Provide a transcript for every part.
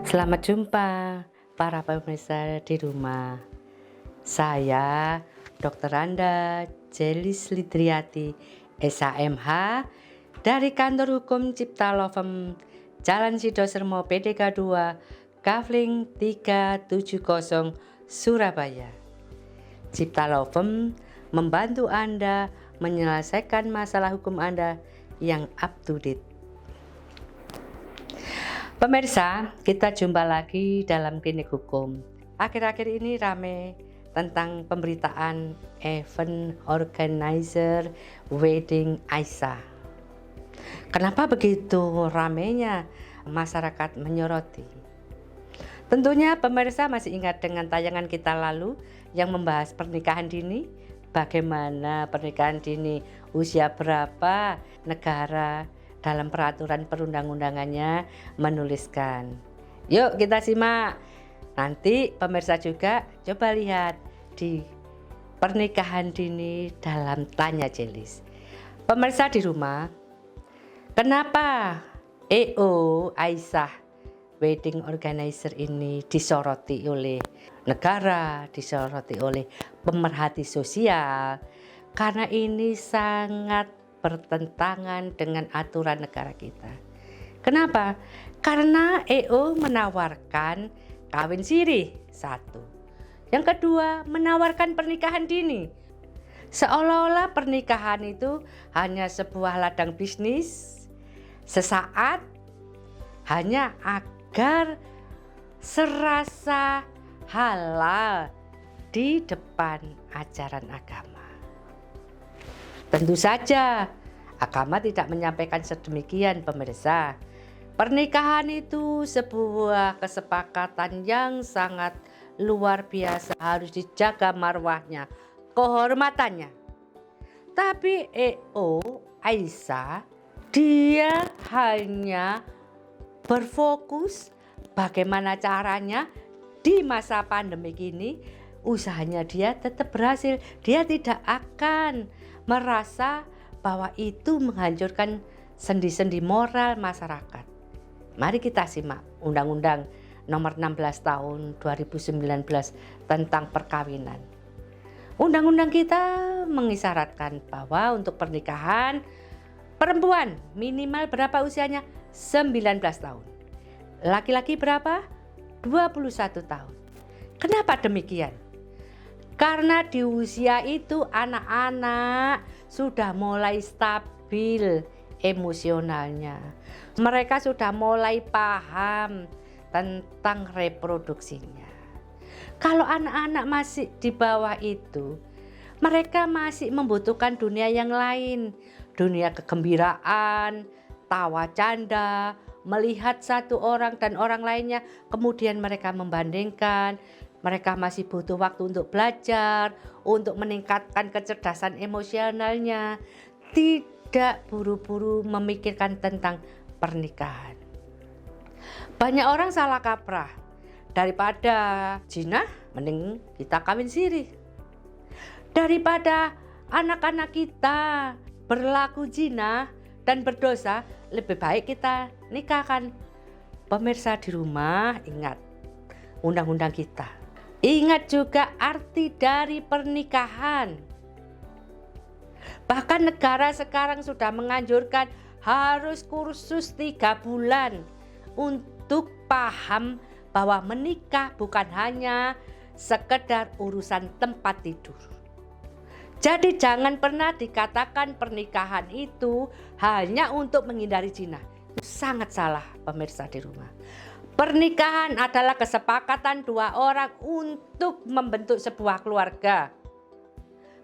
Selamat jumpa para pemirsa di rumah. Saya Dr. Randa Jelis Lidriati, SHMH dari Kantor Hukum Cipta Lovem, Jalan Sidosermo PDK 2, Kavling 370, Surabaya. Cipta Lovem membantu Anda menyelesaikan masalah hukum Anda yang up to date. Pemirsa, kita jumpa lagi dalam Klinik Hukum. Akhir-akhir ini rame tentang pemberitaan event organizer wedding Aisyah. Kenapa begitu ramenya masyarakat menyoroti? Tentunya pemirsa masih ingat dengan tayangan kita lalu yang membahas pernikahan dini. Bagaimana pernikahan dini, usia berapa, negara dalam peraturan perundang-undangannya menuliskan. Yuk kita simak. Nanti pemirsa juga coba lihat di pernikahan dini dalam Tanya Jelis. Pemirsa di rumah, kenapa EO Aisyah wedding organizer ini disoroti oleh negara, disoroti oleh pemerhati sosial? Karena ini sangat bertentangan dengan aturan negara kita. Kenapa? Karena EO menawarkan kawin siri, satu. Yang kedua, menawarkan pernikahan dini. Seolah-olah pernikahan itu hanya sebuah ladang bisnis sesaat, hanya agar serasa halal di depan ajaran agama. Tentu saja agama tidak menyampaikan sedemikian, pemirsa. Pernikahan itu sebuah kesepakatan yang sangat luar biasa, harus dijaga marwahnya, kehormatannya. Tapi EO Aisyah, dia hanya berfokus bagaimana caranya di masa pandemi ini usahanya dia tetap berhasil. Dia tidak akan merasa bahwa itu menghancurkan sendi-sendi moral masyarakat. Mari kita simak Undang-Undang Nomor 16 Tahun 2019 tentang perkawinan. Undang-undang kita mengisyaratkan bahwa untuk pernikahan perempuan minimal berapa usianya? 19 tahun. Laki-laki berapa? 21 tahun. Kenapa demikian? Karena di usia itu anak-anak sudah mulai stabil emosionalnya. Mereka sudah mulai paham tentang reproduksinya. Kalau anak-anak masih di bawah itu, mereka masih membutuhkan dunia yang lain. Dunia kegembiraan, tawa canda, melihat satu orang dan orang lainnya, kemudian mereka membandingkan. Mereka masih butuh waktu untuk belajar, untuk meningkatkan kecerdasan emosionalnya, tidak buru-buru memikirkan tentang pernikahan. Banyak orang salah kaprah, daripada zina mending kita kawin siri. Daripada anak-anak kita berlaku zina dan berdosa, lebih baik kita nikahkan. Pemirsa di rumah, ingat undang-undang kita. Ingat juga arti dari pernikahan. Bahkan negara sekarang sudah menganjurkan harus kursus 3 bulan untuk paham bahwa menikah bukan hanya sekedar urusan tempat tidur. Jadi jangan pernah dikatakan pernikahan itu hanya untuk menghindari zina. Itu sangat salah, pemirsa di rumah. Pernikahan adalah kesepakatan 2 orang untuk membentuk sebuah keluarga.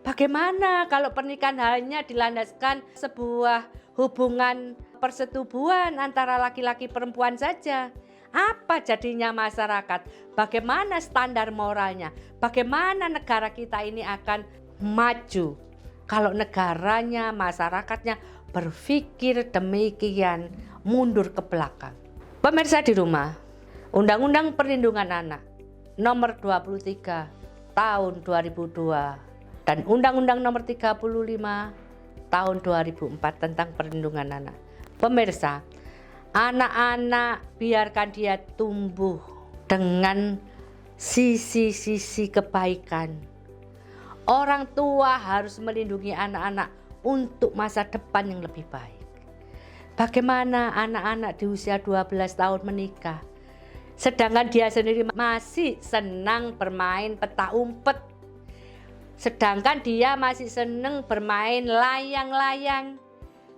Bagaimana kalau pernikahan hanya dilandaskan sebuah hubungan persetubuhan antara laki-laki perempuan saja? Apa jadinya masyarakat? Bagaimana standar moralnya? Bagaimana negara kita ini akan maju kalau negaranya, masyarakatnya berpikir demikian, mundur ke belakang? Pemirsa di rumah, Undang-Undang Perlindungan Anak Nomor 23 Tahun 2002 dan Undang-Undang Nomor 35 Tahun 2004 tentang perlindungan anak. Pemirsa, Anak-anak biarkan dia tumbuh dengan sisi-sisi kebaikan. Orang tua harus melindungi anak-anak untuk masa depan yang lebih baik. Bagaimana anak-anak di usia 12 tahun menikah, sedangkan dia sendiri masih senang bermain peta umpet, sedangkan dia masih senang bermain layang-layang,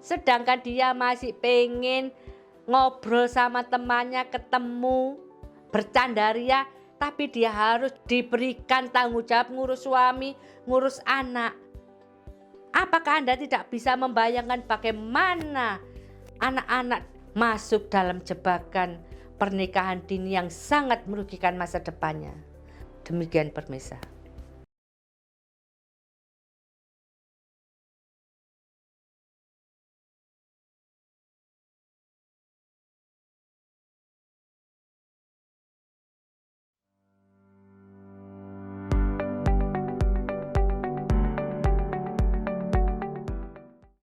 sedangkan dia masih pengen ngobrol sama temannya, ketemu, bercandaria, tapi dia harus diberikan tanggung jawab ngurus suami, ngurus anak. Apakah Anda tidak bisa membayangkan bagaimana anak-anak masuk dalam jebakan pernikahan dini yang sangat merugikan masa depannya? Demikian pemirsa.